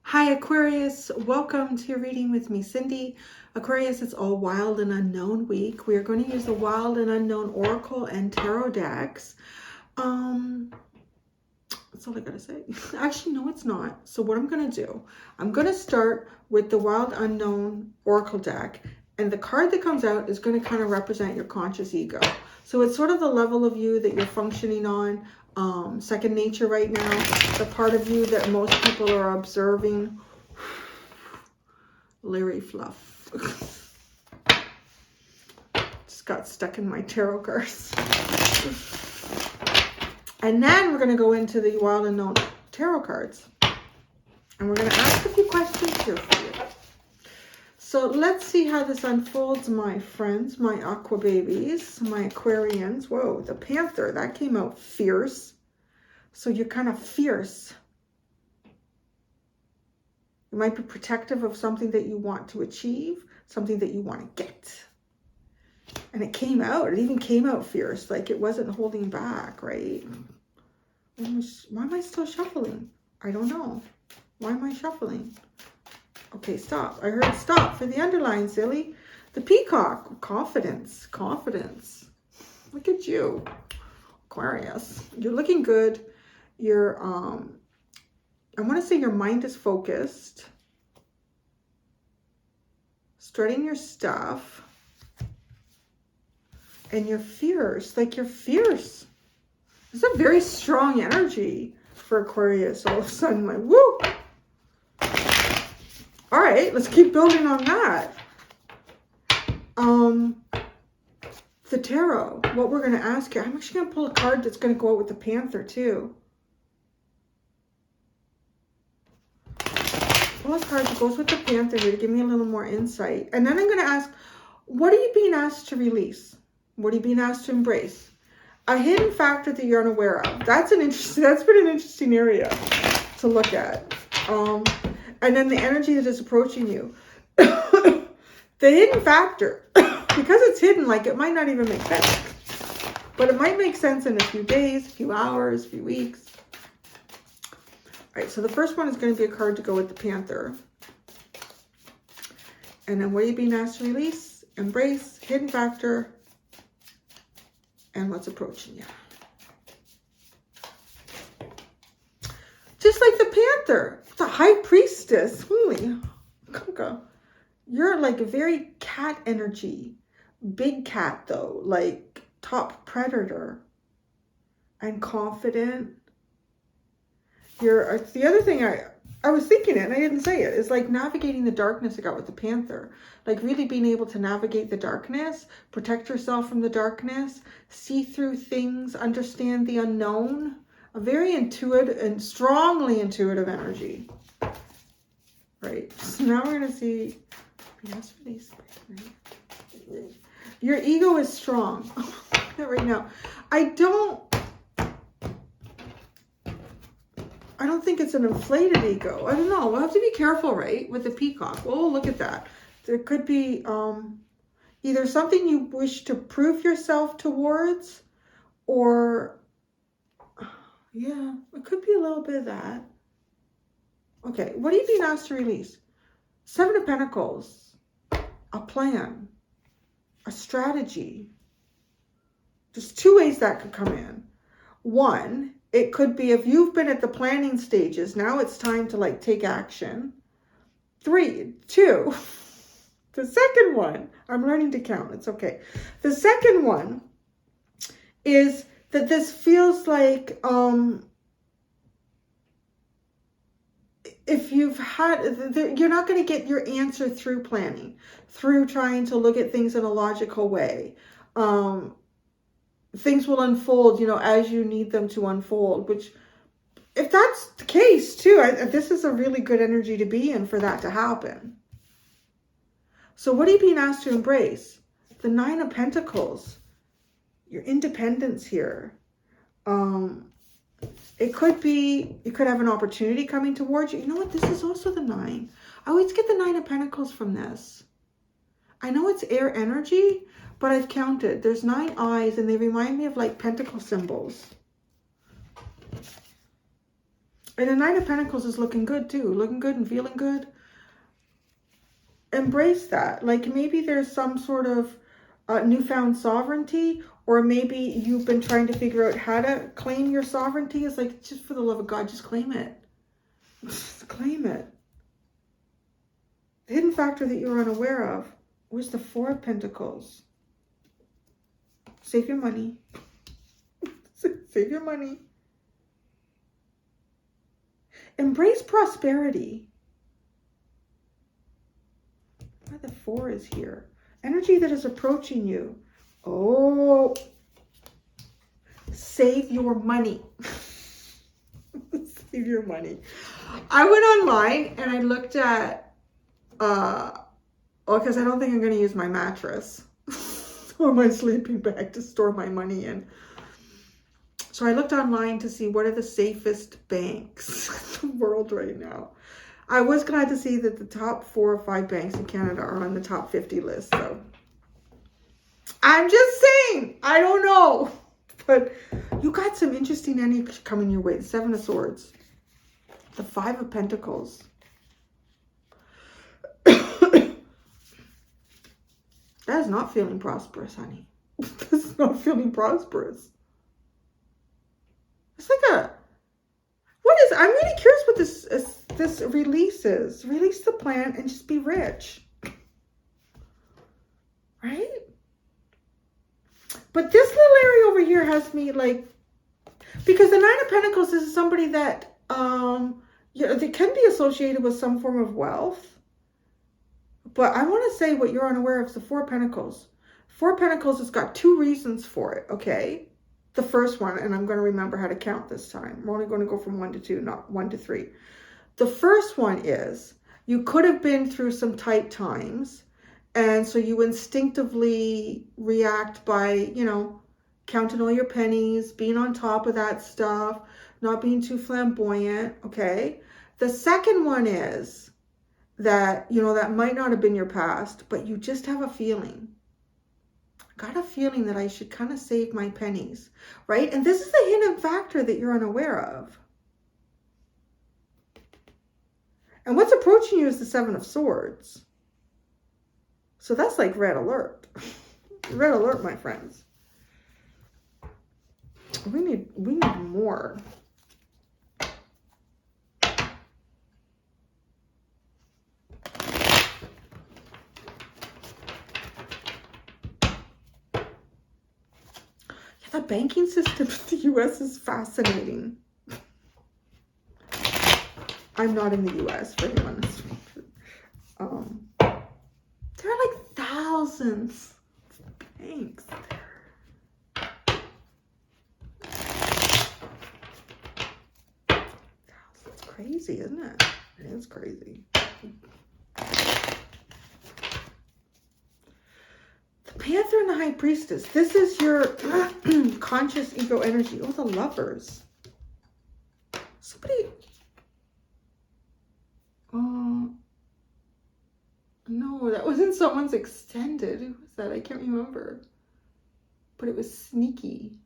Hi Aquarius, welcome to your reading with me, Cindy. Aquarius, it's all wild and unknown week. We are going to use the wild and unknown oracle and tarot decks. That's all I gotta say. Actually, no, it's not. So what I'm gonna do, I'm gonna start with the wild unknown oracle deck, and the card that comes out is going to kind of represent your conscious ego. So it's sort of the level of you that you're functioning on, second nature right now, the part of you that most people are observing. Larry Fluff. Just got stuck in my tarot cards. And then we're going to go into the wild unknown tarot cards. And we're going to ask a few questions here for you. So let's see how this unfolds, my friends, my aqua babies, my Aquarians. Whoa, the Panther, that came out fierce. So you're kind of fierce. You might be protective of something that you want to achieve, something that you want to get. And it came out, it even came out fierce, like it wasn't holding back, right? Why am I still shuffling? I don't know. Why am I shuffling? Okay, stop. I heard stop for the underline, silly. The peacock, confidence, confidence. Look at you, Aquarius. You're looking good. You're, I want to say your mind is focused. Strutting your stuff. And you're fierce, like you're fierce. It's a very strong energy for Aquarius. All of a sudden, like, woo! All right, let's keep building on that. The tarot, what we're going to ask here. I'm actually going to pull a card that's going to go out with the Panther, too. Pull a card that goes with the Panther here to give me a little more insight. And then I'm going to ask, what are you being asked to release? What are you being asked to embrace? A hidden factor that you're unaware of. That's been an interesting area to look at. And then the energy that is approaching you. The hidden factor, because it's hidden, like it might not even make sense. But it might make sense in a few days, a few hours, a few weeks. All right, so the first one is going to be a card to go with the Panther. And then what are you being asked to release, embrace, hidden factor, and what's approaching you. Just like the Panther, the High Priestess. Holy, you're like a very cat energy. Big cat though, like top predator. And confident. You're, the other thing I was thinking it and I didn't say it, is like navigating the darkness I got with the Panther. Like really being able to navigate the darkness, protect yourself from the darkness, see through things, understand the unknown. A very intuitive and strongly intuitive energy. Right. So now we're going to see. Yes, for these. Your ego is strong. Right now. I don't think it's an inflated ego. I don't know. We'll have to be careful, right? With the peacock. We'll look at that. There could be either something you wish to prove yourself towards, or yeah, it could be a little bit of that. Okay, what are you being asked to release? Seven of Pentacles, a plan, a strategy. There's two ways that could come in. One, it could be if you've been at the planning stages, now it's time to like take action. Two, the second one, I'm learning to count, it's okay. The second one is that this feels like, if you've had, you're not going to get your answer through planning, through trying to look at things in a logical way. Things will unfold, you know, as you need them to unfold, which if that's the case too, this is a really good energy to be in for that to happen. So what are you being asked to embrace? The Nine of Pentacles, your independence here. It could be, you could have an opportunity coming towards you. You know what? This is also the Nine. I always get the Nine of Pentacles from this. I know it's air energy, but I've counted. There's 9 eyes, and they remind me of like pentacle symbols. And the Knight of Pentacles is looking good too. Looking good and feeling good. Embrace that. Like maybe there's some sort of newfound sovereignty, or maybe you've been trying to figure out how to claim your sovereignty. It's like, just for the love of God, just claim it. Just claim it. The hidden factor that you're unaware of was the 4 of Pentacles. Save your money. Save your money. Embrace prosperity. Why the 4 is here? Energy that is approaching you. Oh, save your money. Save your money. I went online and I looked at, because I don't think I'm going to use my mattress or my sleeping bag to store my money in. So I looked online to see what are the safest banks in the world right now. I was glad to see that the top 4 or 5 banks in Canada are on the top 50 list. So I'm just saying, I don't know. But you got some interesting energy coming your way. The 7 of Swords. The 5 of Pentacles. That is not feeling prosperous, honey. This is not feeling prosperous. It's like a, what is, I'm really curious what this release is. Release the plan and just be rich. Right? But this little area over here has me like, because the 9 of Pentacles is somebody that, you know, they can be associated with some form of wealth. But I want to say what you're unaware of is the 4 of Pentacles. 4 of Pentacles has got 2 reasons for it, okay? The first one, and I'm going to remember how to count this time. We're only going to go from 1 to 2, not 1 to 3. The first one is you could have been through some tight times, and so you instinctively react by, you know, counting all your pennies, being on top of that stuff, not being too flamboyant, okay? The second one is that, you know, that might not have been your past, but you just have a feeling. Got a feeling that I should kind of save my pennies, right? And this is the hidden factor that you're unaware of. And what's approaching you is the 7 of Swords. So that's like red alert. Red alert, my friends. We need more. The banking system in the U.S. is fascinating. I'm not in the U.S. for anyone that's there are like thousands of banks there. That's crazy, isn't it? It is crazy. Panther and the High Priestess. This is your conscious ego energy. Oh, the Lovers. Somebody. No, that wasn't someone's extended. Who was that? I can't remember. But it was sneaky.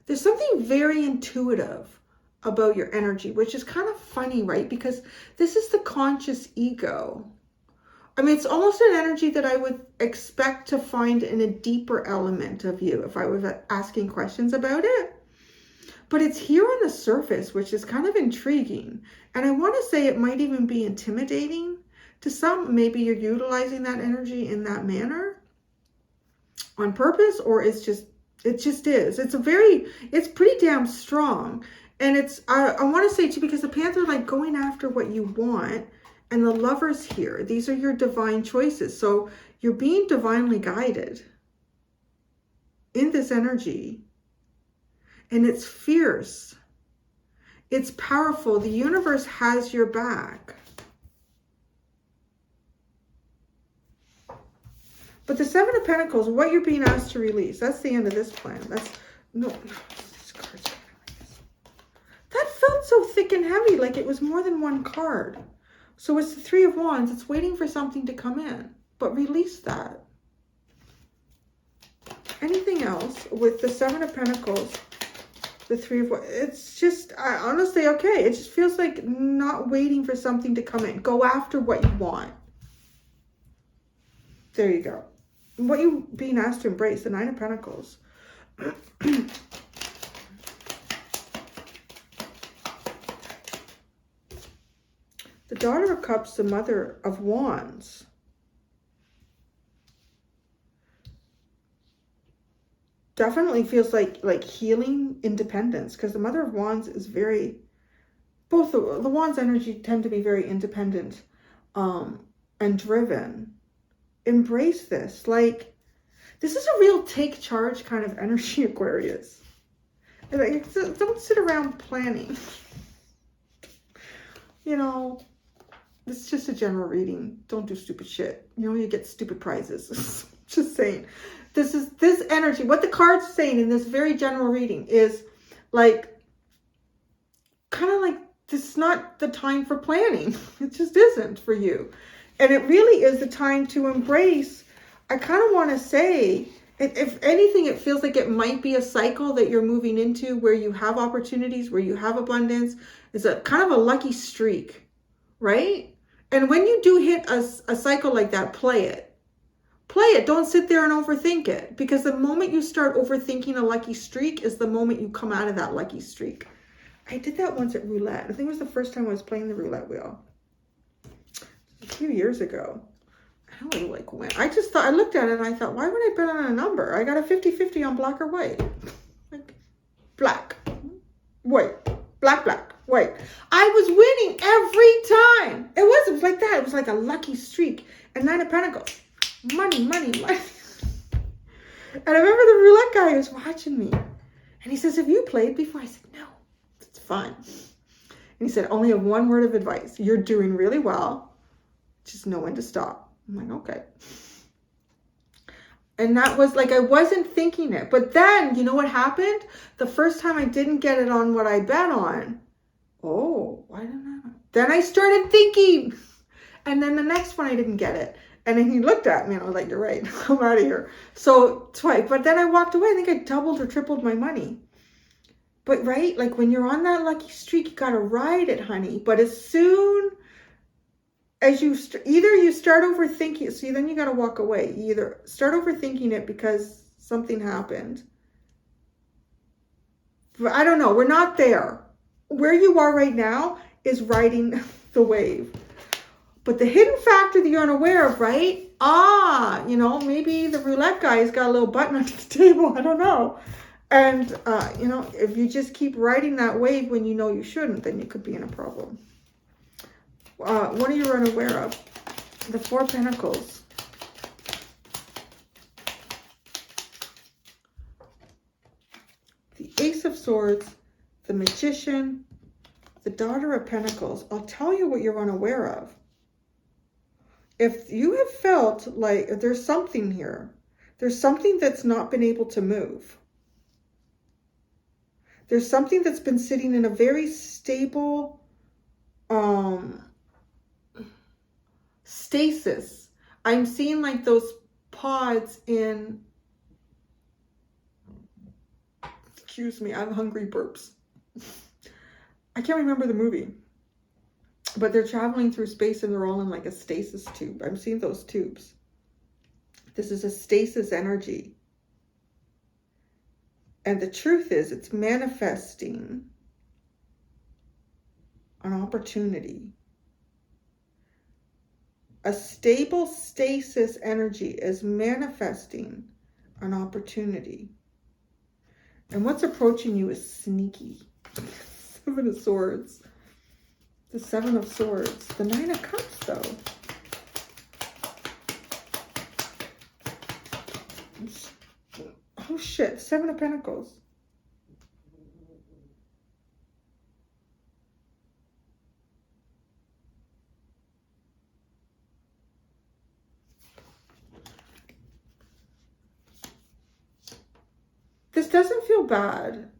There's something very intuitive about your energy, which is kind of funny, right? Because this is the conscious ego. I mean, it's almost an energy that I would expect to find in a deeper element of you if I was asking questions about it. But it's here on the surface, which is kind of intriguing. And I want to say it might even be intimidating to some. Maybe you're utilizing that energy in that manner on purpose, or it just is. It's pretty damn strong. And it's, I want to say too, because the Panther, like going after what you want, and the Lovers here, these are your divine choices. So you're being divinely guided in this energy. And it's fierce. It's powerful. The universe has your back. But the 7 of Pentacles, what you're being asked to release, that's the end of this plan. That's, no, these cards are like this. That felt so thick and heavy, like it was more than one card. So it's the Three of Wands. It's waiting for something to come in. But release that. Anything else with the Seven of Pentacles, the Three of Wands? It's just, honestly, okay. It just feels like not waiting for something to come in. Go after what you want. There you go. What you being asked to embrace, the Nine of Pentacles. The Daughter of Cups, the Mother of Wands. Definitely feels like healing, independence, because the Mother of Wands is very, both the Wands energy tend to be very independent and driven. Embrace this. Like, this is a real take charge kind of energy, Aquarius. Like, don't sit around planning. You know, it's just a general reading. Don't do stupid shit. You know, you get stupid prizes. Just saying. This energy, what the card's saying in this very general reading is like, kind of like, this is not the time for planning. It just isn't for you. And it really is the time to embrace. I kind of want to say, if anything, it feels like it might be a cycle that you're moving into where you have opportunities, where you have abundance. It's a kind of a lucky streak, right? And when you do hit a cycle like that, play it. Play it. Don't sit there and overthink it. Because the moment you start overthinking a lucky streak is the moment you come out of that lucky streak. I did that once at roulette. I think it was the first time I was playing the roulette wheel. A few years ago. I don't really like when. I just thought, I looked at it and I thought, why would I bet on a number? I got a 50-50 on black or white. Like, black, white, black, white. I was winning every time. It was like that. It was like a lucky streak. And Nine of Pentacles. Money, money, money. And I remember the roulette guy was watching me. And he says, have you played before? I said, no, it's fun. And he said, only have one word of advice. You're doing really well. Just know when to stop. I'm like, okay. And that was like, I wasn't thinking it. But then, you know what happened? The first time I didn't get it on what I bet on. Oh, why didn't I? Then I started thinking. And then the next one, I didn't get it. And then he looked at me and I was like, you're right. I'm out of here. So twice. But then I walked away. I think I doubled or tripled my money. But right, like when you're on that lucky streak, you got to ride it, honey. But as soon as you, either you start overthinking, see, then you got to walk away. You either start overthinking it because something happened. But I don't know. We're not there. Where you are right now is riding the wave. But the hidden factor that you're unaware of, right? You know, maybe the roulette guy's got a little button under the table. I don't know. And, you know, if you just keep riding that wave when you know you shouldn't, then you could be in a problem. What are you unaware of? The Four of Pentacles. The Ace of Swords, the Magician, the Daughter of Pentacles. I'll tell you what you're unaware of. If you have felt like there's something here, there's something that's not been able to move. There's something that's been sitting in a very stable stasis. I'm seeing like those pods in, excuse me, I'm hungry burps. I can't remember the movie. But they're traveling through space and they're all in like a stasis tube. I'm seeing those tubes. This is a stasis energy. And the truth is, it's manifesting an opportunity. A stable stasis energy is manifesting an opportunity. And what's approaching you is sneaky. Seven of Swords. The Seven of Swords. The Nine of Cups, though. Oh, shit. Seven of Pentacles. This doesn't feel bad.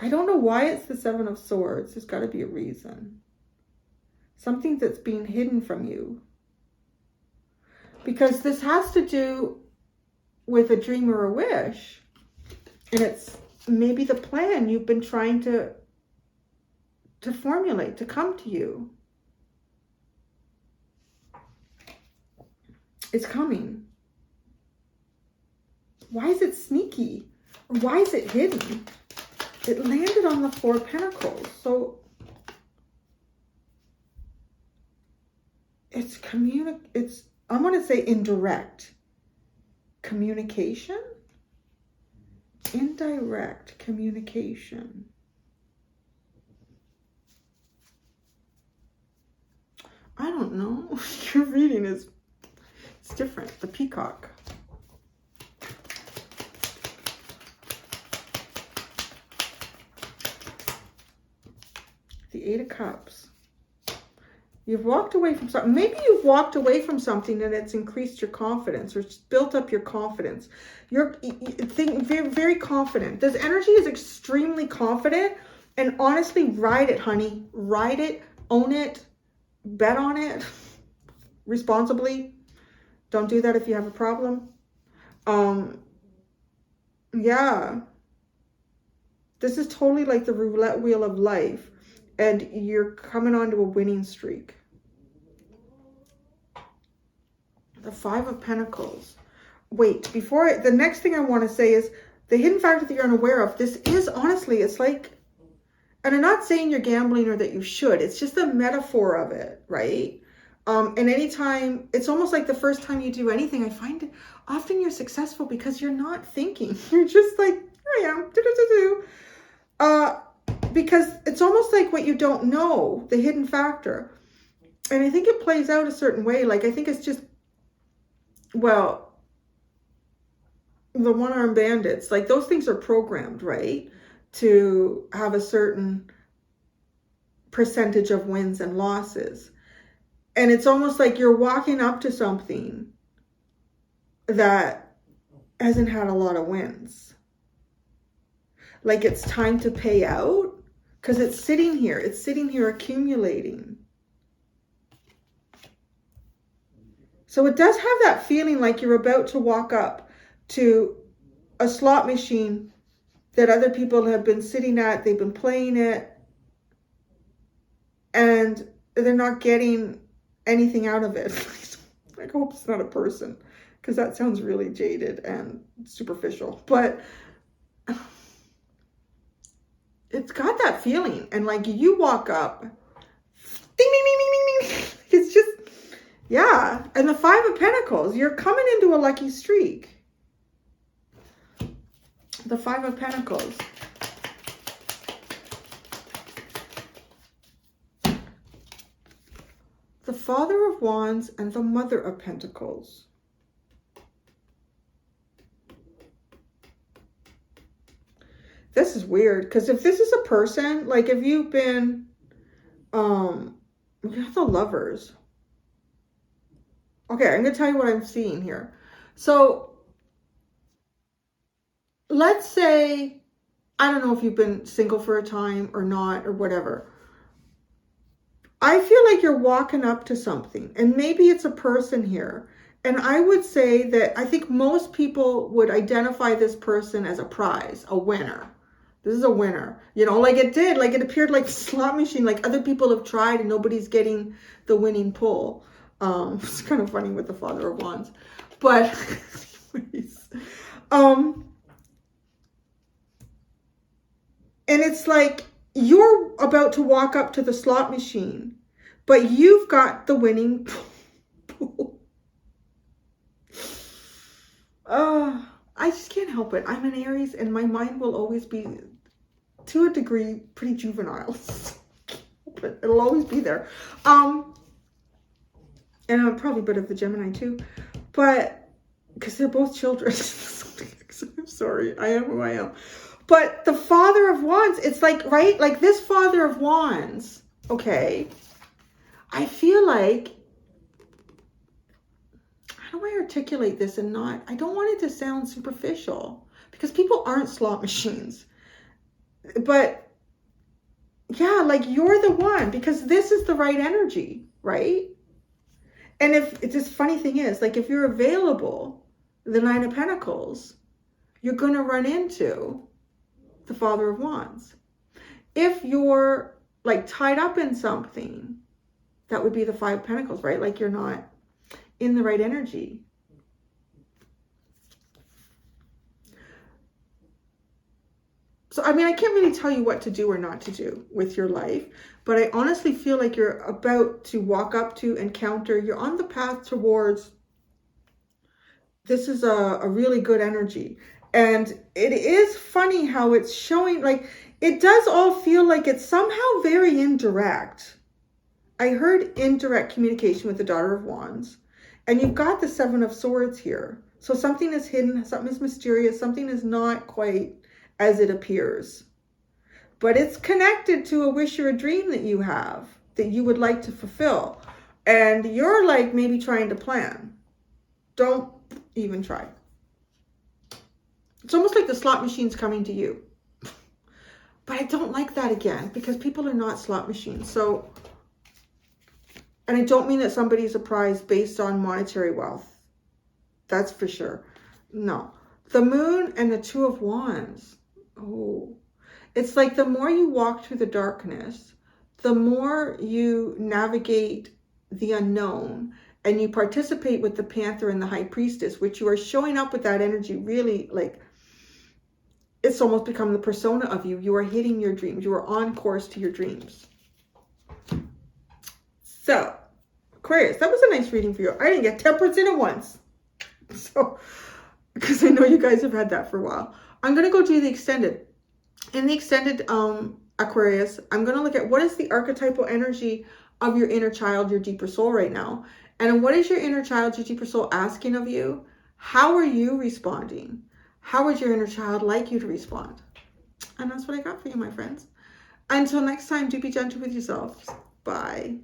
I don't know why it's the Seven of Swords. There's got to be a reason. Something that's being hidden from you. Because this has to do with a dream or a wish. And it's maybe the plan you've been trying to formulate, to come to you. It's coming. Why is it sneaky? Or why is it hidden? It landed on the Four of Pentacles. So it's I'm going to say indirect communication. Indirect communication. I don't know. Your reading is, it's different. The peacock. The Eight of Cups. You've walked away from something. Maybe you've walked away from something and it's increased your confidence or it's built up your confidence. You're very, very confident. This energy is extremely confident. And honestly, ride it, honey. Ride it. Own it. Bet on it. Responsibly. Don't do that if you have a problem. Yeah. This is totally like the roulette wheel of life. And you're coming onto a winning streak. The Five of Pentacles. Wait, the next thing I want to say is the hidden factor that you're unaware of. This is honestly, it's like, and I'm not saying you're gambling or that you should. It's just a metaphor of it, right? And anytime, it's almost like the first time you do anything, I find it, often you're successful because you're not thinking. You're just like, here I am. Because it's almost like what you don't know, the hidden factor. And I think it plays out a certain way. Like, I think it's just, well, the one-armed bandits, like those things are programmed, right? To have a certain percentage of wins and losses. And it's almost like you're walking up to something that hasn't had a lot of wins. Like it's time to pay out. Because it's sitting here accumulating. So it does have that feeling like you're about to walk up to a slot machine that other people have been sitting at, they've been playing it, and they're not getting anything out of it. I hope it's not a person, because that sounds really jaded and superficial. But it's got that feeling. And like you walk up, ding, ding, ding, ding, ding, ding. It's just, yeah. And the Five of Pentacles, you're coming into a lucky streak. The Five of Pentacles. The Father of Wands and the Mother of Pentacles. This is weird, because if this is a person, like if you've been, you have the Lovers. Okay, I'm going to tell you what I'm seeing here. So, let's say, I don't know if you've been single for a time or not or whatever. I feel like you're walking up to something, and maybe it's a person here. And I would say that I think most people would identify this person as a prize, a winner. This is a winner, you know, like it did, like it appeared like a slot machine, like other people have tried and nobody's getting the winning pull. It's kind of funny with the Father of Wands, but anyways, and it's like you're about to walk up to the slot machine, but you've got the winning pull. I just can't help it. I'm an Aries and my mind will always be, to a degree, pretty juvenile. But it'll always be there. And I'm probably a bit of the Gemini too. But, because they're both children. I'm sorry, I am who I am. But the Father of Wands, it's like, right? Like this Father of Wands, okay? I feel like, how do I articulate this and not, I don't want it to sound superficial because people aren't slot machines. But yeah, like you're the one, because this is the right energy, right? And if this funny thing is, like if you're available, the Nine of Pentacles, you're going to run into the Father of Wands. If you're like tied up in something, that would be the Five of Pentacles, right? Like you're not in the right energy. So, I mean, I can't really tell you what to do or not to do with your life, but I honestly feel like you're about to walk up to, encounter, you're on the path towards, this is a really good energy. And it is funny how it's showing, like, it does all feel like it's somehow very indirect. I heard indirect communication with the Daughter of Wands. And you've got the Seven of Swords here. So something is hidden, something is mysterious, something is not quite as it appears. But it's connected to a wish or a dream that you have, that you would like to fulfill. And you're like maybe trying to plan. Don't even try. It's almost like the slot machine's coming to you. But I don't like that again, because people are not slot machines. So, and I don't mean that somebody's a prize based on monetary wealth. That's for sure. No. The Moon and the Two of Wands. Oh, it's like the more you walk through the darkness, the more you navigate the unknown, and you participate with the Panther and the High Priestess, which you are showing up with that energy really, like, it's almost become the persona of you. You are hitting your dreams. You are on course to your dreams. So, Aquarius, that was a nice reading for you. I didn't get Temperance in it once. So, because I know you guys have had that for a while. I'm going to go do the extended. In the extended Aquarius, I'm going to look at what is the archetypal energy of your inner child, your deeper soul right now. And what is your inner child, your deeper soul asking of you? How are you responding? How would your inner child like you to respond? And that's what I got for you, my friends. Until next time, do be gentle with yourselves. Bye.